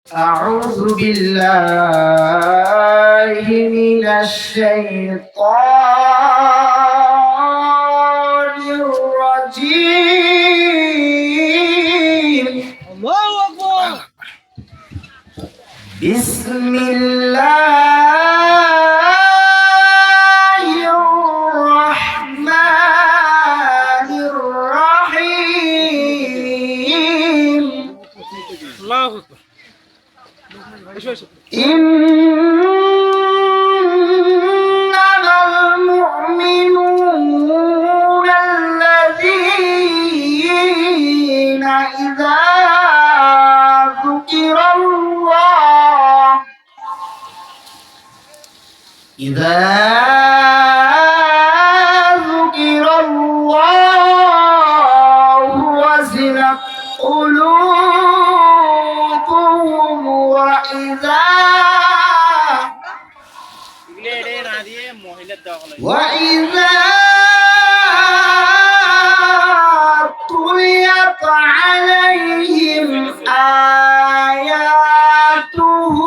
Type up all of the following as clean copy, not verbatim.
أعوذ بالله من الشيطان الرجيم. الله أكبر. بسم الله الرحمن الرحيم. الله أكبر. إنما المؤمنون الذين إذا ذكر الله وجلت قلوبهم وإذا تليت عليهم آياته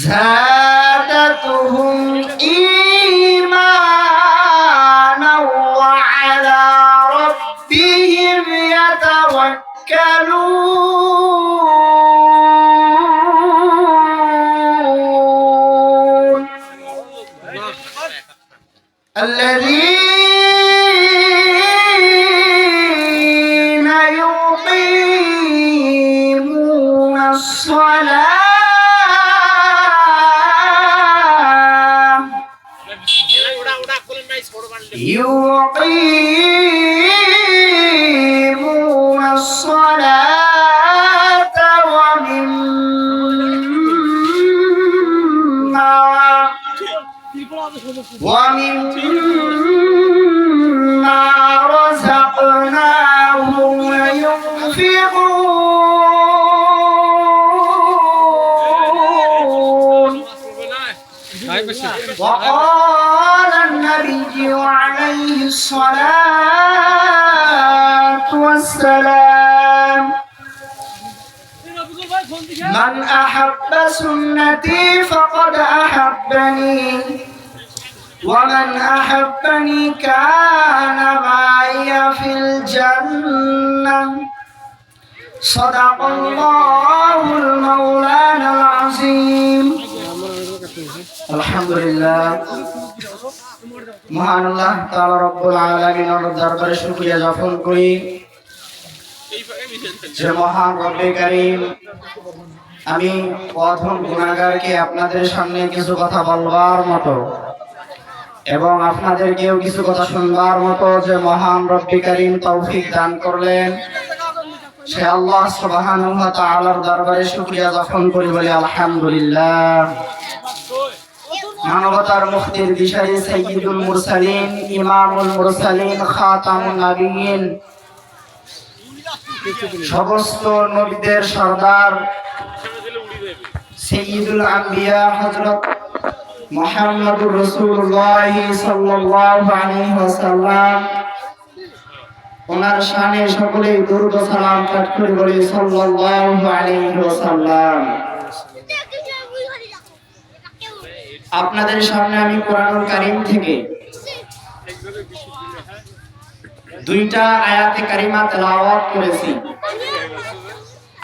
زادتهم إيمانا وعلى ربهم يتوكلون. الذين يقيمون الصلاة ومما رزقناهم ينفقون. وقال النبي عليه الصلاة والسلام: من أحب سنتي فقد أحبني ومن أحبني كان معي في الجنة. صدق الله المولانا العظيم. আলহামদুলিল্লাহ, মহান আল্লাহ তাআলা রব্বুল আলামিনের দরবারে শুকরিয়া জ্ঞাপন করি যে মহান রব্বে কারীম আমি প্রথম গুনাহগারকে আপনাদের সামনে কিছু কথা বলবার মতো এবং আপনাদেরকেও কিছু কথা শুনবার মতো যে মহান রব্বে কারীম তৌফিক দান করলেন, সে আল্লাহ সুবহানাহু ওয়া তাআলার দরবারে শুকরিয়া জ্ঞাপন করি বলি আলহামদুলিল্লাহ। মানবতার মুক্তির দিশারি সাইয়্যিদুল মুরসালিন, ইমামুল মুরসালিন, খাতামুন নবিয়্যিন, সমস্ত নবীদের সরদার সাইয়্যিদুল আম্বিয়া হযরত মুহাম্মদুর রাসূলুল্লাহ সাল্লাল্লাহু আলাইহি ওয়াসাল্লাম, ওনার শানে সকলেই দরুদ ও সালাম পাঠ করে বলি সাল্লাল্লাহু আলাইহি ওয়াসাল্লাম। আপনাদের সামনে আমি কোরআনুল কারীম থেকে দুইটা আয়াতে কারিমা তেলাওয়াত করেছি।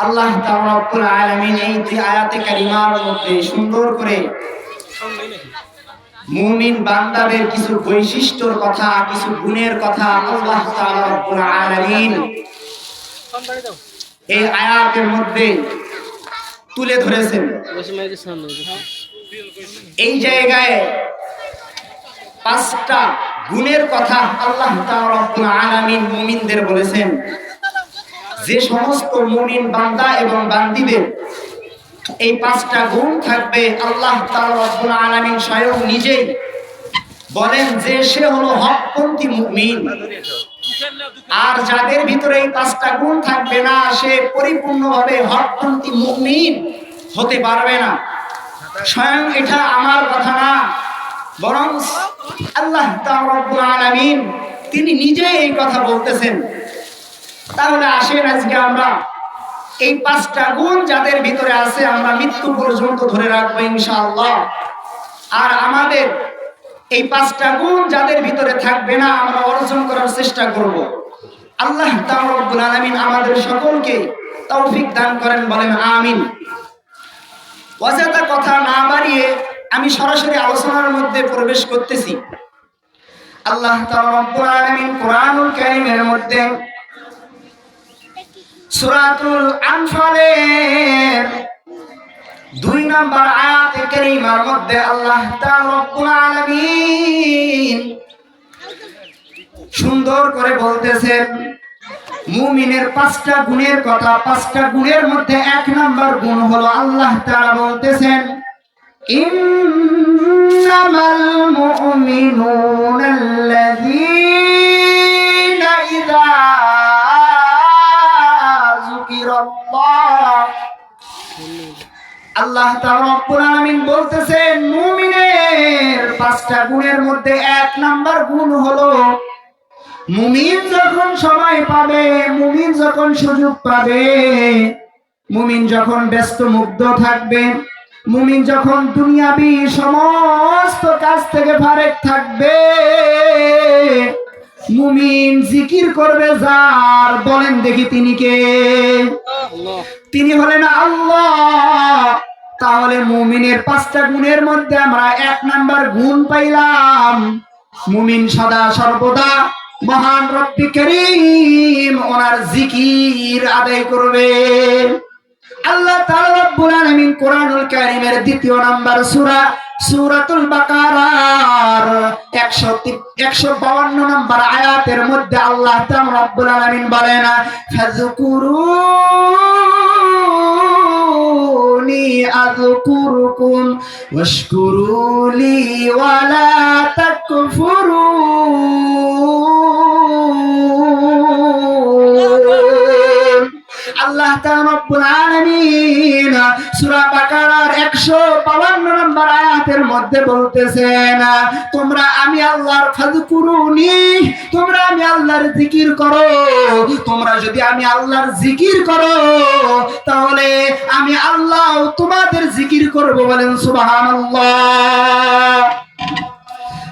আল্লাহ তাআলা রব্বুল আলামিন এই আয়াতে কারিমার মধ্যে সুন্দর করে মুমিন বান্দাদের কিছু বৈশিষ্ট্যর কথা, কিছু গুণের কথা আল্লাহ তাআলা রব্বুল আলামিন এই আয়াতের মধ্যে তুলে ধরেছেন। এই জায়গায় পাঁচটা গুণের কথা আল্লাহ তাআলা রব্বুল আলামিন মুমিনদের বলেছেন। যে সমস্ত মুমিন বান্দা এবং বান্দীদের এই পাঁচটা গুণ থাকবে, আল্লাহ তাআলা রব্বুল আলামিন স্বয়ং নিজেই বলেন যে সে হলো হকপন্থী মুমিন। আর যাদের ভিতরে এই পাঁচটা গুণ থাকবে না, সে পরিপূর্ণভাবে হকপন্থী মুমিন হতে পারবে না। স্বয়ং এটা আমার কথা না, বরং আল্লাহ তাআলা রব্বুল আলামিন তিনি নিজে এই কথা বলতেছেন। তাহলে আসেন আজকে আমরা এই 5টা গুণ যাদের ভিতরে আছে আমরা মৃত্যু পর্যন্ত ধরে রাখবো ইনশাআল্লাহ। আর আমাদের এই 5টা গুণ যাদের ভিতরে থাকবে না আমরা অর্জন করার চেষ্টা করব। আল্লাহ তাআলা রব্বুল আলামিন আমাদের সকলকে তৌফিক দান করেন, বলেন আমিন। অযথা কথা না বাড়িয়ে আমি সরাসরি আলোচনার মধ্যে প্রবেশ করতেছি। আল্লাহ তাআলা রব্বুল আলামিন কোরআনুল কারীমের মধ্যে সূরাতুল আনফালের 2 নম্বর আয়াতে কারীমার মধ্যে আল্লাহ তাআলা রব্বুল আলামিন সুন্দর করে বলতেছেন মুমিনের 5টা গুণের কথা। 5টা গুণের মধ্যে 1 নম্বর গুণ হলো আল্লাহ তাআলা বলতেছেন ইন্নামাল মুমিনুনা আল্লাযীনা ইযা যুকিরাল্লাহ। আল্লাহ তাআলা রব্বুল আলামিন বলতেছেন মুমিনের 5টা গুণের মধ্যে 1 নম্বর গুণ হলো মুমিন যখন সময় পাবে, মুমিন যখন সুযোগ পাবে, মুমিন যখন ব্যস্ত মুগ্ধ থাকবে, মুমিন যখন দুনিয়াবি সমস্ত কাজ থেকে ফারেক থাকবে, মুমিন জিকির করবে যার, বলেন দেখি তিনি কে? তিনি হলেন আল্লাহ। তাহলে মুমিনের 5টা গুণের মধ্যে আমরা 1 নম্বর গুণ পাইলাম, মুমিন সদা সর্বদা মহান রব্বি করিম ওনার জিকির আদায় করবে। আল্লাহ তাআলা রব্বুল আলামিন কোরআনুল কারীমের 2 নম্বর সূরা সূরাতুল বাকারার 152 নম্বর আয়াতের মধ্যে আল্লাহ তাআলা রব্বুল আলামিন বলেন ফাযকুরুনি আযকুরুকুম ওয়াশকুরুলি ওয়ালা তাকফুরুন। আল্লাহ তাআলা রব্বুল আলামিন সূরা বাকারার 152 নম্বর আয়াতের মধ্যে বলতেছেন তোমরা আমি আল্লাহর ফাযকুরুনি, তোমরা আমি আল্লাহর জিকির করো। তোমরা যদি আমি আল্লাহর জিকির করো তাহলে আমি আল্লাহ তোমাদের জিকির করব, বলেন সুবহানাল্লাহ।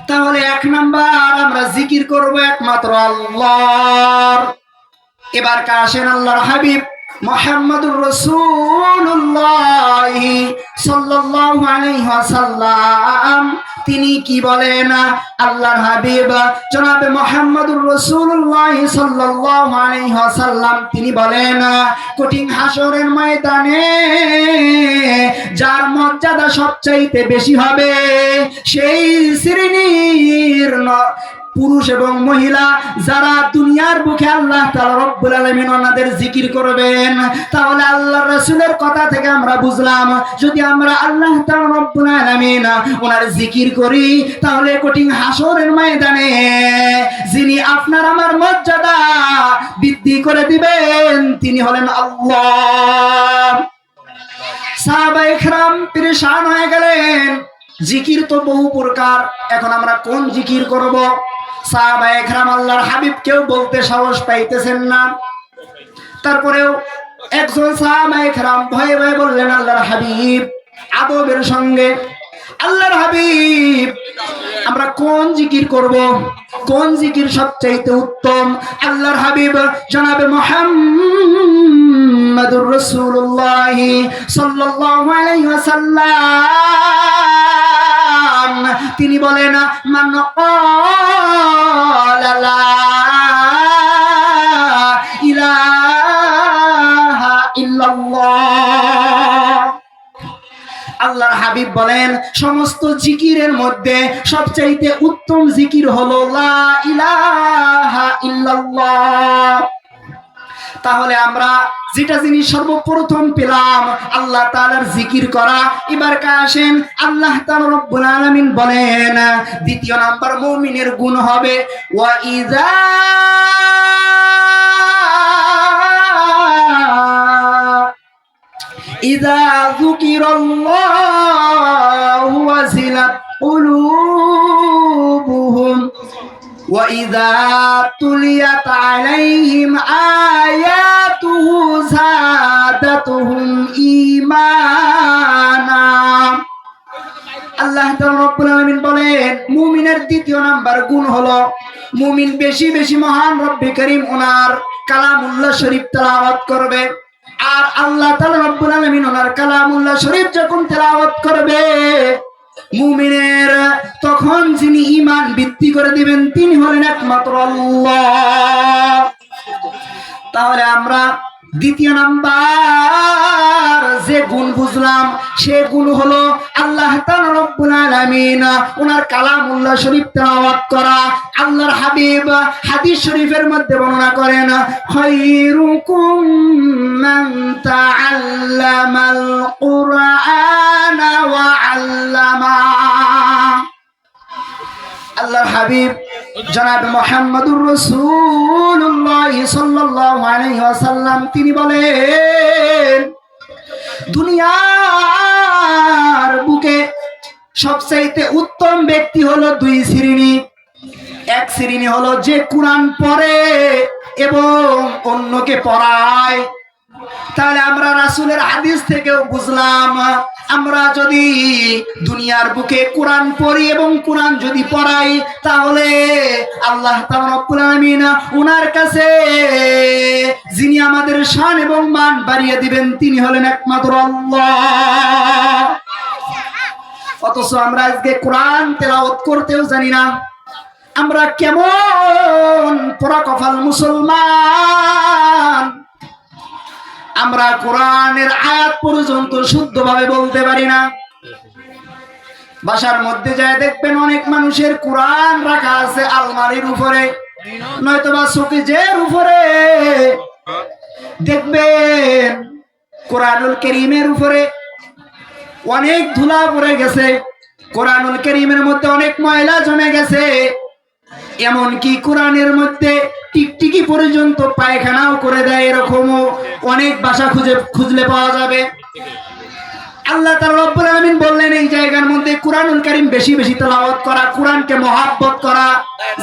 তাহলে 1 নাম্বার আমরা জিকির করব একমাত্র আল্লাহর। এবার আসেন আল্লাহর হাবিব মুহাম্মদুর রাসূলুল্লাহ সাল্লাল্লাহু আলাইহি ওয়াসাল্লাম তিনি কি বলেন? আল্লাহর হাবিব জনাবে মুহাম্মদুর রাসূলুল্লাহ সাল্লাল্লাহু আলাইহি ওয়াসাল্লাম তিনি বলেন কঠিন হাসরের ময়দানে যার মর্যাদা সবচাইতে বেশি হবে সেই শ্রেণীর পুরুষ এবং মহিলা যারা দুনিয়ার বুকে আল্লাহ তাআলা রব্বুল আলামিন ওনাদের জিকির করবেন। তাহলে আল্লাহর রাসূলের কথা থেকে আমরা বুঝলাম যদি আমরা আল্লাহ তাআলা রব্বুল আলামিন ওনার জিকির করি তাহলে কঠিন হাসরের ময়দানে যিনি আপনার আমার মর্যাদা বৃদ্ধি করে দিবেন তিনি হলেন আল্লাহ। সাহাবায়ে কেরাম পেরেশান হয়ে গেলেন, জিকির তো বহু প্রকার, এখন আমরা কোন জিকির করব? সাহাবায়ে কেরাম আল্লাহর হাবিব কেউ বলতে সাহস পাইতেছেন না। তারপরেও একজন সাহাবায়ে কেরাম ভয়ে ভয়ে বললেন আল্লাহর হাবিব আদবের সঙ্গে, আল্লাহর হাবিব আমরা কোন জিকির করব, কোন জিকির সবচাইতে উত্তম? আল্লাহর হাবিব জনাবে মুহাম্মদুর রাসূলুল্লাহ সাল্লাল্লাহু আলাইহি ওয়াসাল্লাম তিনি বলেন মান ক্বালা লা ইলাহা ইল্লাল্লাহ। আল্লাহর হাবিব বলেন সমস্ত জিকিরের মধ্যে সবচাইতে উত্তম জিকির হলো লা ইলাহা ইল্লাল্লাহ। তাহলে আমরা যেটা জিনিস সর্বপ্রথম পেলাম আল্লাহ তাআলার জিকির করা। এবার আসেন আল্লাহ তাআলা রব্বুল আলামিন বলেন 2 নাম্বার মুমিনের গুণ হবে ওয়া ইযা যুকিরাল্লাহু ওয়াজিলাত কুলুবুহুম وَإِذَا تُلِيَتْ عَلَيْهِمْ آيَاتُهُ زَادَتْهُمْ ঈমানা। আল্লাহ তাআলা রব্বুল আলামিন বলেন, মুমিনের দ্বিতীয় নাম্বার গুণ হলো মুমিন বেশি বেশি মহান রব্বে করিম ওনার কালামুল্লাহ শরীফ তেলাওয়াত করবে। আর আল্লাহ তাআলা রব্বুল আলামিন ওনার কালামুল্লাহ শরীফ যখন তেলাওয়াত করবে, মুমিনের তখন যিনি ঈমান বৃদ্ধি করে দিবেন তিনি হলেন একমাত্র আল্লাহ। তাহলে আমরা দ্বিতীয় নাম্বার যে গুণ বুঝলাম সে গুণ হলো আল্লাহ তাআলা রব্বুল আলামিন ওনার কালামুল্লাহ শরীফ তেলাওয়াত করা। আল্লাহর হাবিব হাদিস শরীফের মধ্যে বর্ণনা করেন, খায়রুকুম মান তাআল্লামাল কুরআনা ওয়া আল্লামা। আল্লাহর হাবিব জনাব মুহাম্মদুর রাসূলুল্লাহ সাল্লাল্লাহু আলাইহি ওয়াসাল্লাম তিনি বলেন, দুনিয়ার বুকে সবচেয়ে উত্তম ব্যক্তি হলো দুই শ্রেণী। এক শ্রেণী হলো যে কুরআন পড়ে এবং অন্যকে পড়ায়। তাহলে আমরা রাসূলের হাদিস থেকেও বুঝলাম, আমরা যদি দুনিয়ার বুকে কোরআন পড়ি এবং কোরআন যদি পড়াই, তাহলে আল্লাহ তাআলা রব্বুল আলামিন ওনার কাছে যিনি আমাদের শান এবং মান বাড়িয়ে দিবেন তিনি হলেন একমাত্র আল্লাহ। অথচ আমরা আজকে কোরআন তেলাওয়াত করতেও জানি না। আমরা কেমন পোড়া কপাল মুসলমান, আমরা কোরআনের আয়াত পর্যন্ত শুদ্ধভাবে বলতে পারি না। বাসার মধ্যে যায় দেখবেন অনেক মানুষের কোরআন রাখা আছে আলমারির উপরে, নয়তোবা শোকেজের উপরে। দেখবেন কোরআনুল কারীমের উপরে অনেক ধুলা পড়ে গেছে, কোরআনুল কারীমের মধ্যে অনেক ময়লা জমে গেছে, এমনকি কোরআনের মধ্যে টিকটিকি পর্যন্ত পায়খানাও করে দেয়। এরকমও অনেক ভাষা খুঁজলে পাওয়া যাবে। আল্লাহ তাআলা রব্বুল আলামিন বললেন, এই জায়গার মধ্যে কোরআনুল কারীম বেশি বেশি তেলাওয়াত করা, কোরআনকে মহব্বত করা,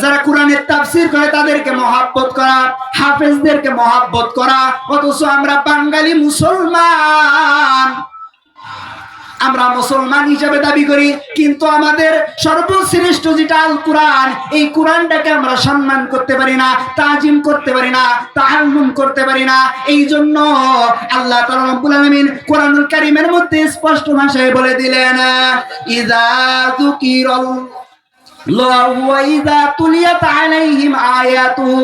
যারা কোরআনের তাফসীর করে তাদেরকে মহব্বত করা, হাফেজদেরকে মহব্বত করা। অথচ আমরা বাঙালি মুসলমান, আমরা মুসলমান হিসেবে দাবি করি, কিন্তু আমাদের সর্বশ্রেষ্ঠ যেটা আল কোরআন, এই কোরআনটাকে আমরা সম্মান করতে পারি না, তাজিম করতে পারি না, তাআল্লুম করতে পারি না। এই জন্য আল্লাহ তাআলা রব্বুল আলামিন কোরআনুল কারীমের মধ্যে স্পষ্ট ভাষায় বলে দিলেন, ইযা যুকিরাল্লাহু ওয়া ইযা তুলিয়াত আলাইহিম আয়াতুহু।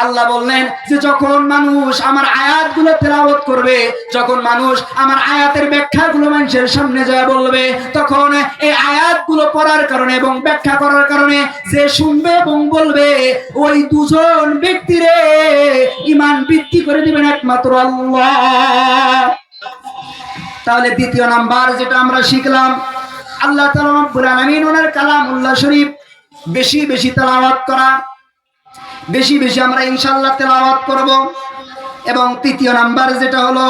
আল্লাহ বললেন যে যখন মানুষ আমার আয়াতগুলো তেলাওয়াত করবে, যখন মানুষ আমার আয়াতের ব্যাখ্যাগুলো মানুষের সামনে যায় বলবে, তখন এই আয়াতগুলো পড়ার কারণে এবং ব্যাখ্যা করার কারণে যে শুনবে এবং বলবে, ওই দুজন ব্যক্তিরে ঈমান বৃদ্ধি করে দিবেন একমাত্র আল্লাহ। তাহলে দ্বিতীয় নাম্বার যেটা আমরা শিখলাম, আল্লাহ তাআলা রব্বুল আলামিন ওনার কালামুল্লাহ শরীফ বেশি বেশি তেলাওয়াত করা, বেশি বেশি আমরা ইনশাআল্লাহ তেলাওয়াত করব। এবং তৃতীয় নাম্বার যেটা হলো,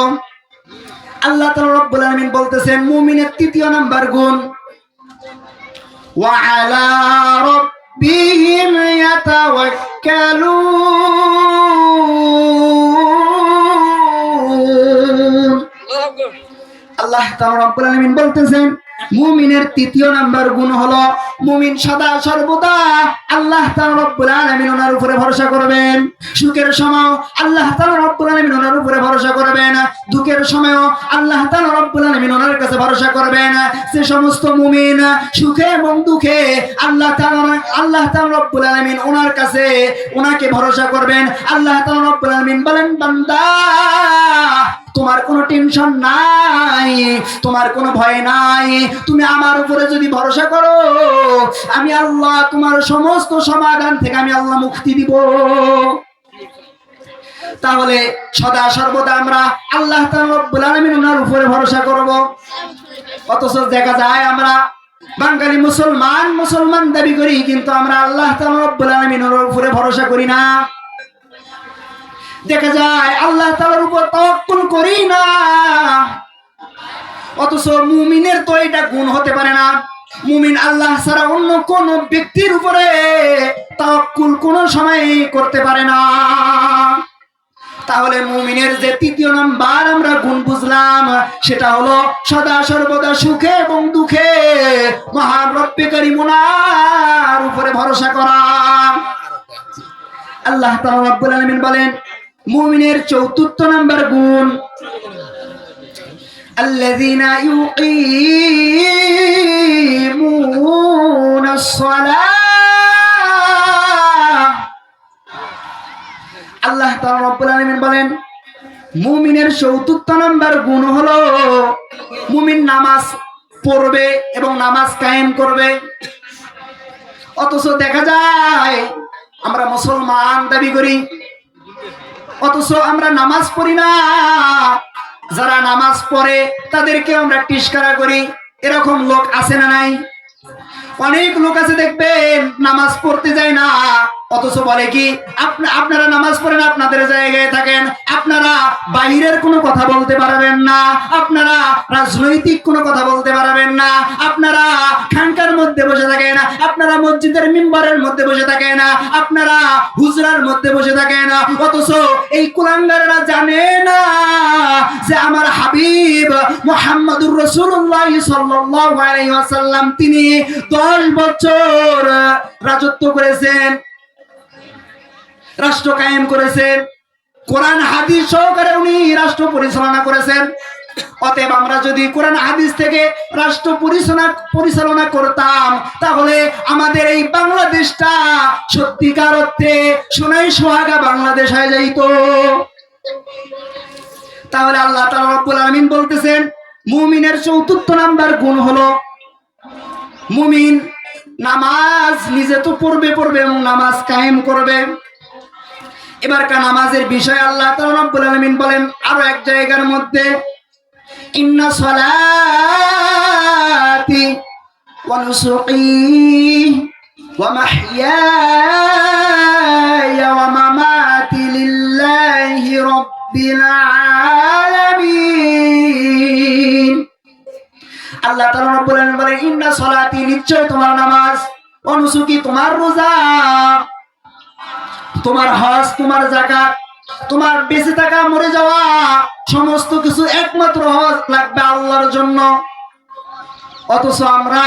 আল্লাহ তাআলা রব্বুল আলামিন বলতেছেন মুমিনের তৃতীয় নাম্বার গুণ, ওয়া আলা রাব্বিহিম ইয়াতাওয়াক্কালুন। আল্লাহ তাআলা রব্বুল আলামিন বলতেছেন মুমিনের তৃতীয় নাম্বার গুণ হলো মুমিন সদা সর্বদা আল্লাহ তাআলা রব্বুল আলামিন ওনার উপরে ভরসা করবেন। সুখের সময় আল্লাহ তাআলা রব্বুল আলামিন ওনার উপরে ভরসা করবেন, দুঃখের সময় আল্লাহ তাআলা রব্বুল আলামিন ওনার কাছে ভরসা করবেন। যে সমস্ত মুমিন সুখে এবং দুঃখে আল্লাহ তাআলা রব্বুল আলামিন ওনার কাছে ওনাকে ভরসা করবেন। আল্লাহ তাআলা রব্বুল আলামিন বলেন, বান্দা তোমার কোনো টেনশন নাই, তোমার কোনো ভয় নাই, তুমি আমার উপরে যদি ভরসা করো, আমি আল্লাহ তোমার সমস্ত সমাধান থেকে আমি আল্লাহ মুক্তি দিব। তাহলে সদা সর্বদা আমরা আল্লাহ তাআলা রব্বুল আলামিন ওনার উপরে ভরসা করব। অথচ দেখা যায় আমরা বাঙালি মুসলমান দাবি করি, কিন্তু আমরা আল্লাহ তাআলা রব্বুল আলামিন ওনার উপরে ভরসা করি না। দেখা যায় আল্লাহ তাআলার উপর তাওয়াক্কুল করি না। অথচ মুমিনের তো এটা গুণ হতে পারে না। মুমিন আল্লাহ ছাড়া অন্য কোন ব্যক্তির উপরে তাওয়াক্কুল কোন সময় করতে পারে না। তাহলে মুমিনের যে তৃতীয় নাম্বার আমরা গুণ বুঝলাম, সেটা হলো সদা সর্বদা সুখে এবং দুঃখে মহান রব্বে কারীমের উপরে ভরসা করা। আল্লাহ তাআলা রব্বুল আলামিন বলেন মুমিনের চতুর্থ নাম্বার গুণ, আল্লাযীনা ইউকিমুনাস সালাহ। আল্লাহ তাআলা রব্বুল আলামিন বলেন মুমিনের চতুর্থ নাম্বার গুণ হলো মুমিন নামাজ পড়বে এবং নামাজ কায়েম করবে। অথচ দেখা যায় আমরা মুসলমান দাবি করি, অথচ আমরা নামাজ পড়ি না। যারা নামাজ পড়ে তাদেরকে আমরা তিরস্কার করি, এরকম লোক আছে না নাই? অনেক লোক আছে দেখবেন নামাজ পড়তে যায় না, অথচ বলে কি আপনারা নামাজ পড়েন, আপনাদের জায়গায় থাকেন, আপনারা বাহিরের কোনো কথা বলতে পারবেন না, আপনারা রাজনৈতিক কোনো কথা বলতে পারবেন না, আপনারা খানকার মধ্যে বসে থাকেন, আপনারা মসজিদের মিম্বরের মধ্যে বসে থাকেন, আপনারা হুজরার মধ্যে বসে থাকেন। অথচ এই কুলাঙ্গাররা জানে না যে আমার হাবিব মুহাম্মদুর রাসূলুল্লাহ সাল্লাল্লাহু আলাইহি ওয়াসাল্লাম তিনি 10 বছর রাজত্ব করেছেন, রাষ্ট্র কায়েম করেছেন, কোরআন হাদিস সহকারে উনি রাষ্ট্র পরিচালনা করেছেন। অতএব আমরা যদি কোরআন হাদিস থেকে রাষ্ট্র পরিচালনা করতাম, তাহলে আমাদের এই বাংলাদেশটা সত্যিকার অর্থে সোনাই সোহাগা বাংলাদেশ হয়ে যাইত। তাহলে আল্লাহ তাআলা রব্বুল আলামিন বলতেছেন মুমিনের চতুর্থ নাম্বার গুণ হলো মুমিন নামাজ নিজে তো পড়বে এবং নামাজ কায়েম করবে। এবারকার নামাজের বিষয় আল্লাহ তাআলা রব্বুল আলামিন বলেন আরো এক জায়গার মধ্যে, ইন্না সলাতি ওয়া নুসুকি ওয়া মাহইয়ায়া ওয়া মামাতি লিল্লাহি রাব্বিল আলামিন। আল্লাহ তাআলা রব্বুল আলামিন বলেন ইন্না সলাতি, নিশ্চয় তোমার নামাজ, ওয়া নুসুকি তোমার রোজা, তোমার হজ, তোমার যাকাত, তোমার বেঁচে থাকা মরে যাওয়া সমস্ত কিছু একমাত্র হজ লাগবে আল্লাহর জন্য। অথচ আমরা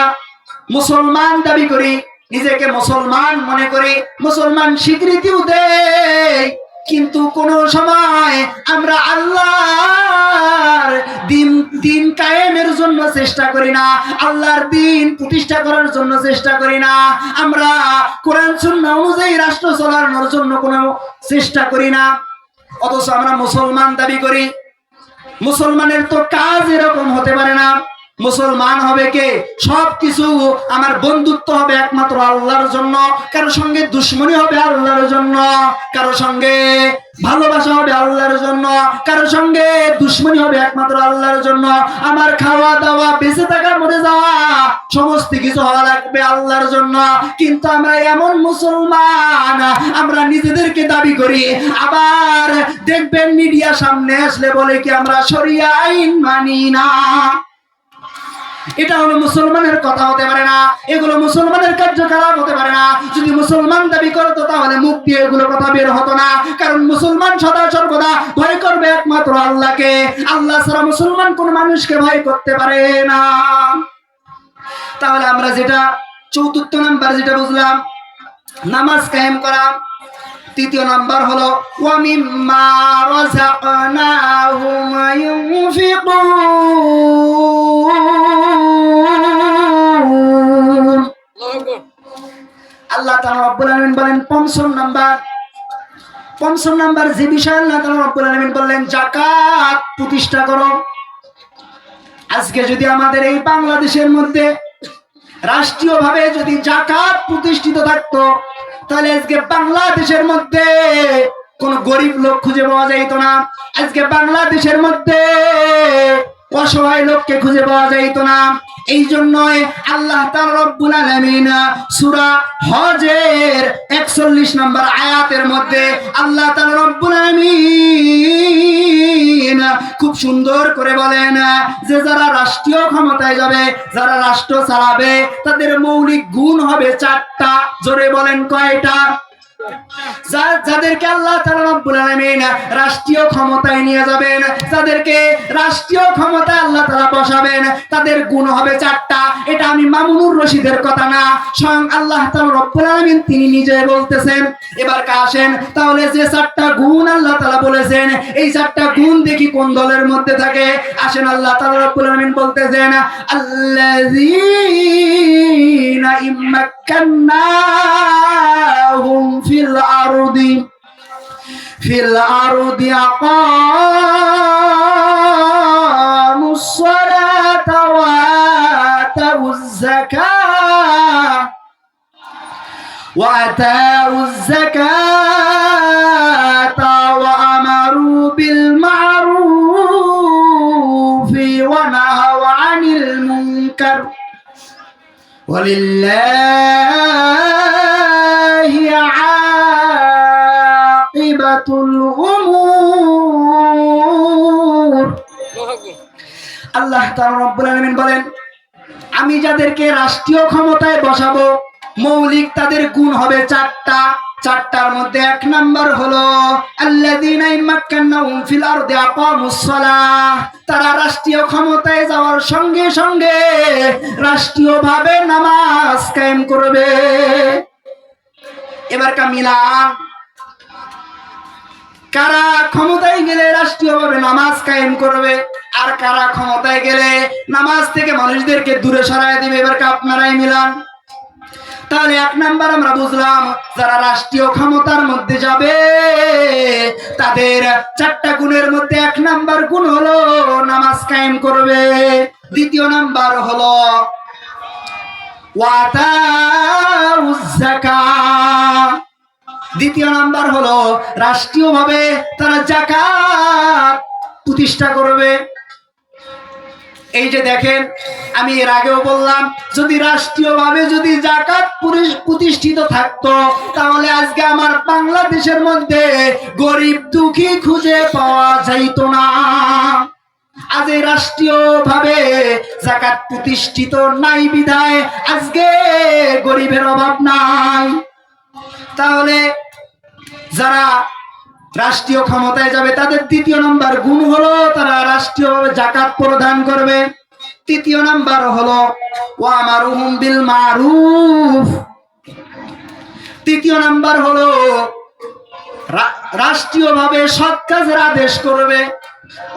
মুসলমান দাবি করি, নিজেকে মুসলমান মনে করি, মুসলমান স্বীকৃতিও দেই, কিন্তু কোন সময় আমরা আল্লাহর দিন কায়েমের জন্য চেষ্টা করি না, আল্লাহর দিন প্রতিষ্ঠা করার জন্য চেষ্টা করি না, আমরা কোরআন সুন্নাহ অনুযায়ী রাষ্ট্র চালানোর জন্য কোনো চেষ্টা করি না। অথচ আমরা মুসলমান দাবি করি। মুসলমানের তো কাজ এরকম হতে পারে না। মুসলমান হবে কে? সবকিছু আমার বন্ধুত্ব হবে একমাত্র আল্লাহর জন্য, কারো সঙ্গে দুশ্মনী হবে আল্লাহর জন্য, কারো সঙ্গে ভালোবাসা হবে আল্লাহর জন্য, কারো সঙ্গে দুশ্মনী হবে একমাত্র আল্লাহর জন্য। আমার খাওয়া দাওয়া, বেঁচে থাকা, মরে যাওয়া সমস্ত কিছু হওয়া লাগবে আল্লাহর জন্য। কিন্তু আমরা এমন মুসলমান, আমরা নিজেদেরকে দাবি করি, আবার দেখবেন মিডিয়া সামনে আসলে বলে কি আমরা শরিয়া আইন মানি না। এটা হলো মুসলমানের কথা হতে পারে না, এগুলো মুসলমানের কার্যকলাপ হতে পারে না। যদি মুসলমান দাবি করতো তাহলে মুখ দিয়ে এগুলো কথা বের হতো না, কারণ মুসলমান সদা সর্বদা ভয় করবে একমাত্র আল্লাহকে। আল্লাহ ছাড়া মুসলমান কোন মানুষকে ভয় করতে পারে না। তাহলে আমরা যেটা চতুর্থ নাম্বার যেটা বুঝলাম, নামাজ কায়েম করা। তৃতীয় নাম্বার হলো ওয়া মিম্মা রাযাকনাহুম ইউনফিকুন। আল্লাহ তাআলা রব্বুল আলামিন বলেন পঞ্চম নাম্বার যে বিষয় আল্লাহ তাআলা রব্বুল আলামিন বললেন যাকাত প্রতিষ্ঠা করো। আজকে যদি আমাদের এই বাংলাদেশের মধ্যে রাষ্ট্রীয়ভাবে যদি যাকাত প্রতিষ্ঠিত থাকতো, তাহলে আজকে বাংলাদেশের মধ্যে কোন গরিব লোক খুঁজে পাওয়া যাইত না। আজকে বাংলাদেশের মধ্যে অসহায় লোককে খুঁজে পাওয়া যাইত না। এই জন্যই আল্লাহ তাআলা রব্বুল আলামিন সূরা হজের 41 নম্বর আয়াতের মধ্যে আল্লাহ তাআলা রব্বুল আলামিন খুব সুন্দর করে বলেন যে যারা রাষ্ট্রীয় ক্ষমতায় যাবে, যারা রাষ্ট্র চালাবে, তাদের মৌলিক গুণ হবে 4টা। জোরে বলেন কয়টা? যাদেরকে আল্লাহ তাআলা রব্বুল আলামিন রাষ্ট্রীয় ক্ষমতায় নিয়ে যাবেন, যাদেরকে রাষ্ট্রীয় ক্ষমতায় আল্লাহ তাআলা বসাবেন, তাদের গুণ হবে 4টা। এটা আমি মামুনুর রশিদের কথা না, স্বয়ং আল্লাহ তাআলা রব্বুল আলামিন তিনি নিজে বলতেছেন। এবার আসেন তাহলে যে 4টা গুণ আল্লাহ তাআলা বলেছেন, এই 4টা গুণ দেখি কোন দলের মধ্যে থাকে। আসেন, আল্লাহ তাআলা রব্বুল আলামিন বলতেছেন আল্লাযীনা ইম্মাক্কান্নাহুম ফিল আরদি আকামুস সালাতা ওয়া আতাউজ যাকাতা ওয়া আমারু বিল মা'রুফি ওয়া নাহাউ আনিল মুনকার ওয়ালিল্লাহি আকিবাতুল উমুর। আল্লাহ তাআলা রব্বুল আলামিন বলেন, আমি যাদেরকে রাষ্ট্রীয় ক্ষমতায় বসাবো, মৌলিক তাদের গুণ হবে 4টা। 4টার মধ্যে 1 নাম্বার হলো আল্লাযীনা ইম্মাক্কান্নাহুম ফিল আরদি আকামুস সালাহ। তারা রাষ্ট্রীয় ক্ষমতায় যাওয়ার সঙ্গে সঙ্গে রাষ্ট্রীয়ভাবে নামাজ কায়েম করবে। এবার মিলান, কারা ক্ষমতায় গেলে রাষ্ট্রীয়ভাবে নামাজ কায়েম করবে, আর কারা ক্ষমতায় গেলে নামাজ থেকে মানুষদেরকে দূরে সরায় দিবে। এবার আপনারাই মিলান। তাহলে 1 নাম্বার আমরা বুঝলাম, যারা রাষ্ট্রীয় ক্ষমতার মধ্যে যাবে তাদের 4টা গুণের মধ্যে 1 নাম্বার গুণ হলো নামাজ কায়েম করবে। 2য় নাম্বার হলো ওয়াতাউজ যাকাত। 2য় নাম্বার হলো রাষ্ট্রীয়ভাবে তারা যাকাত প্রতিষ্ঠা করবে। এই যে দেখেন, আমি এর আগেও বললাম, যদি রাষ্ট্রীয়ভাবে যদি যাকাত প্রতিষ্ঠিত থাকতো, তাহলে আজকে আমার বাংলাদেশের মধ্যে গরিব দুঃখী খুঁজে পাওয়া যাইতো না। আজ এই রাষ্ট্রীয়ভাবে যাকাত প্রতিষ্ঠিত নাই বিধায় আজকে গরিবের অভাব নাই। তাহলে যারা রাষ্ট্রীয় ক্ষমতায় যাবে তাদের 2য় নাম্বার গুণ হলো তারা রাষ্ট্রীয়ভাবে যাকাত প্রদান করবে। 3য় নাম্বার হলো ওয়া আমারুহুম বিল মারুফ। 3য় নাম্বার হলো রাষ্ট্রীয়ভাবে সৎ কাজের আদেশ করবে।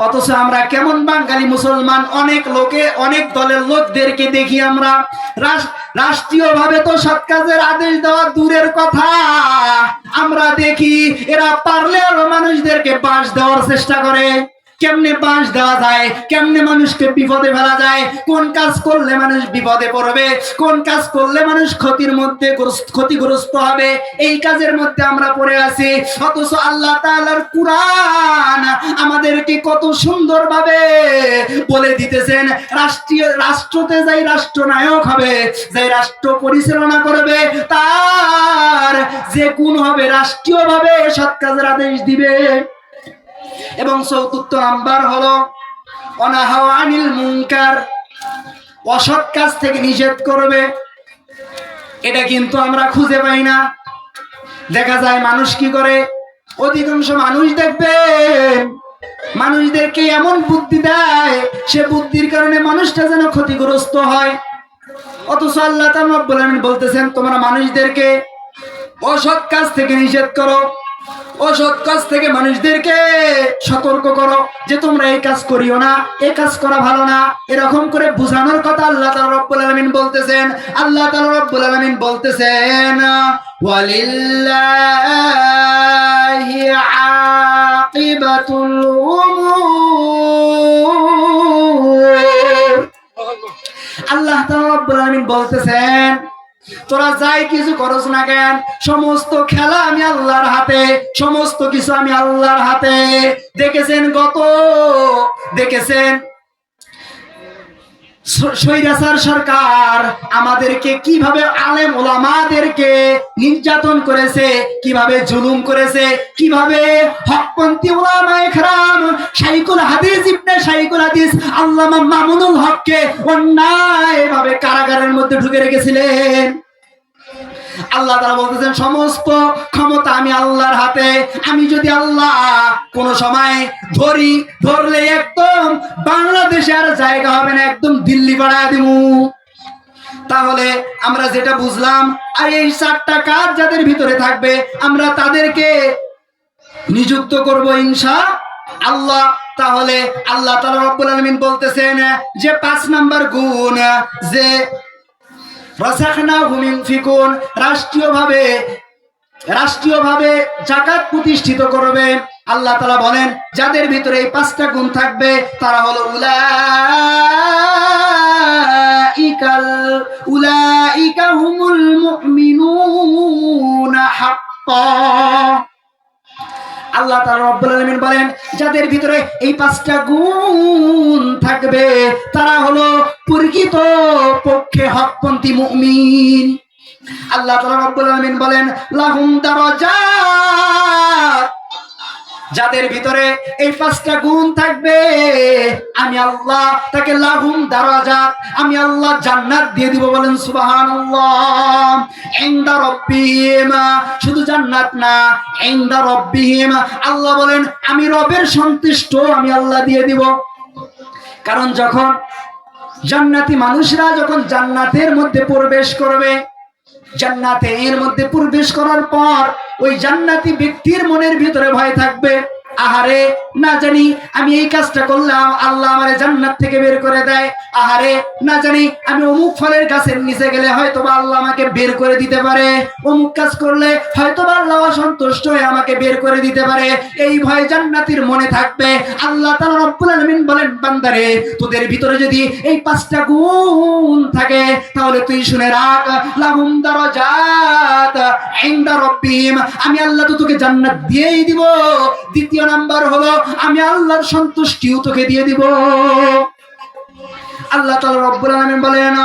অথচ আমরা কেমন বাঙালি মুসলমান, অনেক দলের লোকদেরকে দেখি আমরা রাষ্ট্রীয়ভাবে তো সৎ কাজের আদেশ দেওয়া দূরের কথা, আমরা দেখি এরা পারলে আরো মানুষদেরকে বাঁশ দেওয়ার চেষ্টা করে। কেমনে বাঁশ দেওয়া যায়, কেমনে মানুষকে বিপদে ফেলা যায়, কোন কাজ করলে মানুষ বিপদে পড়বে, কোন কাজ করলে মানুষ ক্ষতিগ্রস্ত হবে, এই কাজের মধ্যে আমরা পড়ে আছি। অথচ আল্লাহ তাআলার কুরআন আমাদেরকে কত সুন্দরভাবে বলে দিতেছেন, রাষ্ট্রতে যাই রাষ্ট্রনায়ক হবে, যাই রাষ্ট্র পরিচালনা করবে, তার যে গুণ হবে রাষ্ট্রীয়ভাবে সৎ কাজের আদেশ দিবে। এবং 4র্থ নাম্বার হলো অনাহাউ আনিল মুনকার, অসৎ কাজ থেকে নিষেধ করবে। এটা কিন্তু আমরা খুঁজে পাই না। দেখা যায় মানুষ কি করে, অধিকাংশ মানুষ দেখবেন মানুষদেরকে এমন বুদ্ধি দেয়, সে বুদ্ধির কারণে মানুষটা যেন ক্ষতিগ্রস্ত হয়। অথচ আল্লাহ তাআলা রব্বুল আলামিন বলতেছেন, তোমরা মানুষদেরকে অসৎ কাজ থেকে নিষেধ করো, অসৎ কাজ থেকে মানুষদেরকে সতর্ক করো যে তোমরা এই কাজ করিও না, এই কাজ করা ভালো না, এরকম করে বুঝানোর কথা আল্লাহ তাআলা রব্বুল আলামিন বলতেছেন। আল্লাহ তাআলা রব্বুল আলামিন বলতেছেন ওয়ালিল্লাহি আকিবাতুল উমুর। আল্লাহ তাআলা রব্বুল আলামিন বলতেছেন, তোরা যাই কিছু করছ না কেন, সমস্ত খেলা আমি আল্লাহর হাতে, সমস্ত কিছু আমি আল্লাহর হাতে। দেখেছেন স্বৈরাচার সরকার আমাদেরকে কিভাবে আলেম ওলামাদেরকে নির্যাতন করেছে, কিভাবে জুলুম করেছে, কিভাবে হকপন্থী ওলামায়ে কেরাম শাইখুল হাদিস ইবনে শাইখুল হাদিস আল্লামা মামুনুল হককে অন্যায়ভাবে কারাগারের মধ্যে ঢুকে রেখেছিলেন। আল্লাহ তাআলা বলতেছেন সমস্ত ক্ষমতা আমি আল্লাহর হাতে। আমি যদি আল্লাহ কোন সময় ধরলে একদম বাংলাদেশে আর জায়গা হবে না, একদম দিল্লি বাড়ায় দিমু। তাহলে আমরা যেটা বুঝলাম, আর এই 4টা কাজ যাদের ভিতরে থাকবে আমরা তাদেরকে নিযুক্ত করব ইনশাআল্লাহ। তাহলে আল্লাহ তাআলা রব্বুল আলামিন বলতেছেন যে 5 নাম্বার গুণ, যে রাষ্ট্রীয়ভাবে যাকাত প্রতিষ্ঠিত করবে। আল্লাহ তাআলা বলেন যাদের ভিতরে এই 5টা গুণ থাকবে তারা হলো উলাইকা হুমুল মুমিনুনা হাক্কান। আল্লাহ তাআলা রব্বুল আলামিন বলেন যাদের ভিতরে এই 5টা গুণ থাকবে তারা হলো প্রকৃত পক্ষে হকপন্থী মুমিন। আল্লাহ তাআলা রব্বুল আলামিন বলেন লাহুম দারাজাত, যাদের ভিতরে এই 5টা গুণ থাকবে আমি আল্লাহ তাকে লাহুম দারাজাত, আমি আল্লাহ জান্নাত দিয়ে দিব। বলেন সুবহানাল্লাহ। ইনদা রাব্বিহিম, শুধু জান্নাত না, ইনদা রাব্বিহিম, আল্লাহ বলেন আমি রবের সন্তুষ্ট আমি আল্লাহ দিয়ে দিব। কারণ যখন জান্নাতি মানুষরা যখন জান্নাতের মধ্যে প্রবেশ করবে, জান্নাতের মধ্যে প্রবেশ করার পর ওই জান্নাতি ব্যক্তির মনের ভিতরে ভয় থাকবে, আহারে না জানি আমি এই কাজটা করলাম আল্লাহ আমারে জান্নাত থেকে বের করে দেয়, আহারে না জানি আমি অমুক ফলের গাছের নিচে গেলে হয়তোবা আল্লাহ আমাকে বের করে দিতে পারে, অমুক কাজ করলে হয়তোবা আল্লাহ অসন্তুষ্ট হয়ে আমাকে বের করে দিতে পারে, এই ভয় জান্নাতীর মনে থাকবে। আল্লাহ তাআলা রব্বুল আলামিন বলেন বান্দারে তোদের ভিতরে যদি এই 5টা গুণ থাকে তাহলে তুই শুনে রাখ, লাহুম দারাজাত ইনদা রাব্বিহিম, আমি আল্লাহ তো তোকে জান্নাত দিয়েই দিব। দ্বিতীয় নাম্বার হলো আমি আল্লাহর সন্তুষ্টিও তোকে দিয়ে দিব। আল্লাহ তাআলা রব্বুল আলামিন বলেন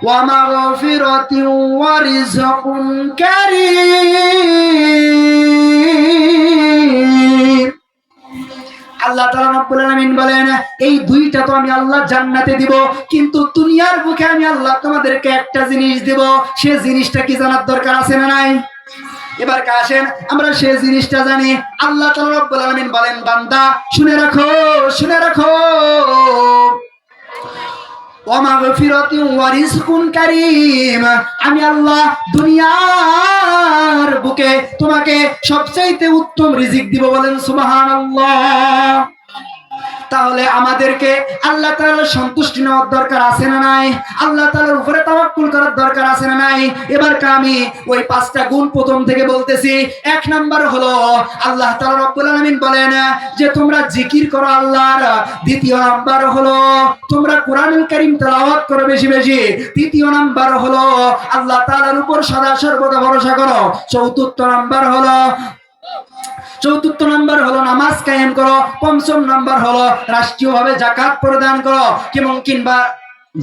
ওয়া মাগফিরাতিন ওয়া রিজকুন কারীম। আল্লাহ তাআলা রব্বুল আলামিন বলেন এই 2টা তো আমি আল্লাহ জান্নাতে দিব, কিন্তু দুনিয়ার বুকে আমি আল্লাহ তোমাদেরকে একটা জিনিস দিব। সে জিনিসটা কি জানার দরকার আছে না নাই? এবার আসেন আমরা সেই জিনিসটা জানি। আল্লাহ তাআলা রব্বুল আলামিন বলেন বান্দা শুনে রাখো, শুনে রাখো, ওয়া মাগফিরাতুন ওয়া রিজকুন কারীম, আমি আল্লাহ দুনিয়ার বুকে তোমাকে সবচাইতে উত্তম রিজিক দিব। বলেন সুবহানাল্লাহ। তাহলে আমাদেরকে আল্লাহ তাআলার সন্তুষ্টি নেওয়ার দরকার আছে না নাই? আল্লাহ তাআলার উপরে তাওয়াক্কুল করার দরকার আছে না নাই? এবার আমি ওই 5টা গুণ প্রথম থেকে বলতেছি। 1 নাম্বার হলো আল্লাহ তাআলা রব্বুল আলামিন বলেন যে তোমরা জিকির করো আল্লাহর। দ্বিতীয় নাম্বার হলো তোমরা কোরআনুল কারীম তেলাওয়াত করো বেশি বেশি। তৃতীয় নাম্বার হলো আল্লাহ তাআলার উপর সদা সর্বদা ভরসা করো। চতুর্থ নাম্বার হলো নামাজ কায়েম করো। পঞ্চম নাম্বার হলো রাষ্ট্রীয়ভাবে যাকাত প্রদান করো, কিংবা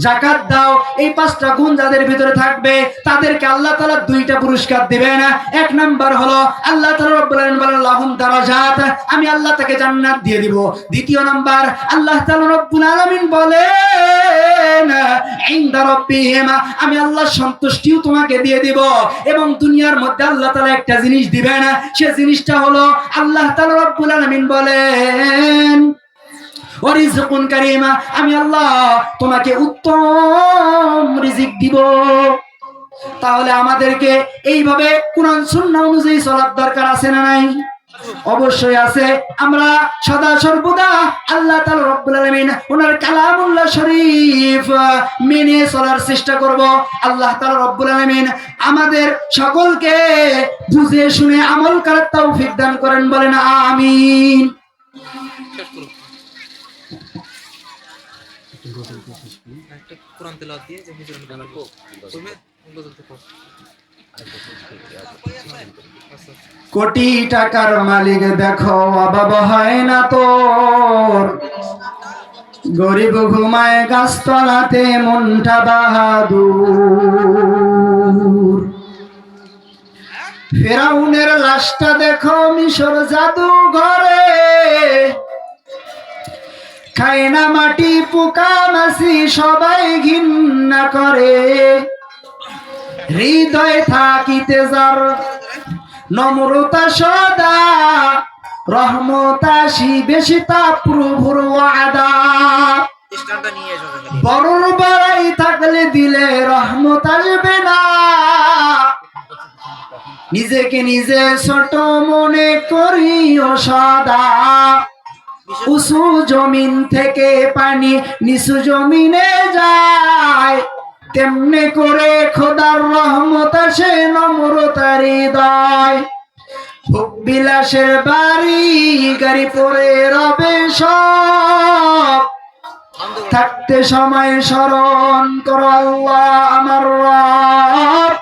যাকাত দাও। এই 5টা গুণ যাদের ভিতরে থাকবে তাদেরকে আল্লাহ তাআলা 2টা পুরস্কার দিবেন। 1 নাম্বার হলো আল্লাহ তাআলা রব্বুল আলামিন বলেন লাহুম দারাজাত, আমি আল্লাহ তাকে জান্নাত দিয়ে দিব। দ্বিতীয় নাম্বার আল্লাহ তাআলা রব্বুল আলামিন বলেন ইনদা রাব্বিহিম, আমি আল্লাহ সন্তুষ্টিও তোমাকে দিয়ে দিব। এবং দুনিয়ার মধ্যে আল্লাহ তাআলা একটা জিনিস দিবেন, সে জিনিসটা হলো আল্লাহ তাআলা রব্বুল আলামিন বলেন ওয়া রিজকুন কারীম, আমি আল্লাহ তোমাকে উত্তম রিজিক দিব। তাহলে আমাদেরকে এইভাবে কোরআন সুন্নাহ অনুযায়ী চলার দরকার আছে না নাই? অবশ্যই আছে। আমরা সদা সর্বদা আল্লাহ তাআলা রব্বুল আলামিন ওনার কালামুল্লাহ শরীফ মেনে চলার চেষ্টা করব। আল্লাহ তাআলা রব্বুল আলামিন আমাদের সকলকে বুঝে শুনে আমল করার তৌফিক দান করেন। বলেন আমিন। কোরআন তেলাওয়াত দিয়ে যে হুজুরের গান করব তুমি গজল থেকে কোটি টাকার মালিক দেখো অভাব হয় না তোর, গরিব ঘুমায় গাছতলাতে মনটা বাহাদুর। ফেরাউনের লাশটা দেখো মিশর জাদু ঘরে, খায় না মাটি পোকা মাছি সবাই ঘৃণা করে। হৃদয় থাকিতে যার নম্রতা সদা, রহমত আসিবে সীতা প্রভুর ওয়াদা। স্ট্যান্ডটা নিয়ে এসো খালি। বড়র বাড়াই থাকলে দিলে রহমত আসবে না। নিজেকে নিজে ছোট মনে করিও সদা। উঁচু জমিন থেকে পানি নিচু জমিনে যায়, তেমনে করে খোদার রহমত আসে নম্রতার হৃদয়। ভোগ বিলাসের বাড়ি গাড়ি পরে রবে সব, থাকতে সময় স্মরণ করো আল্লাহ আমার রব।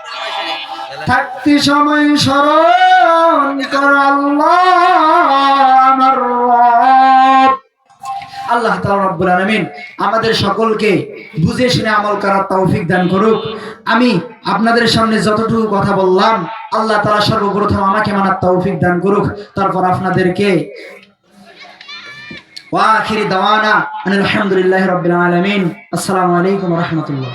থাকতে সময় স্মরণ করো আল্লাহ আমার রব। আল্লাহ তাআলা রব্বুল আলামিন আমাদের সকলকে বুঝে শুনে আমল করার তৌফিক দান করুক। আমি আপনাদের সামনে যতটুকু কথা বললাম, আল্লাহ তাআলা সর্বপ্রথম আমাকে মানার তৌফিক দান করুক, তারপর আপনাদেরকে। ওয়া আখিরি দাওয়ানা আলহামদুলিল্লাহি রাব্বিল আলামিন। আসসালামু আলাইকুম ওয়া রাহমাতুল্লাহ।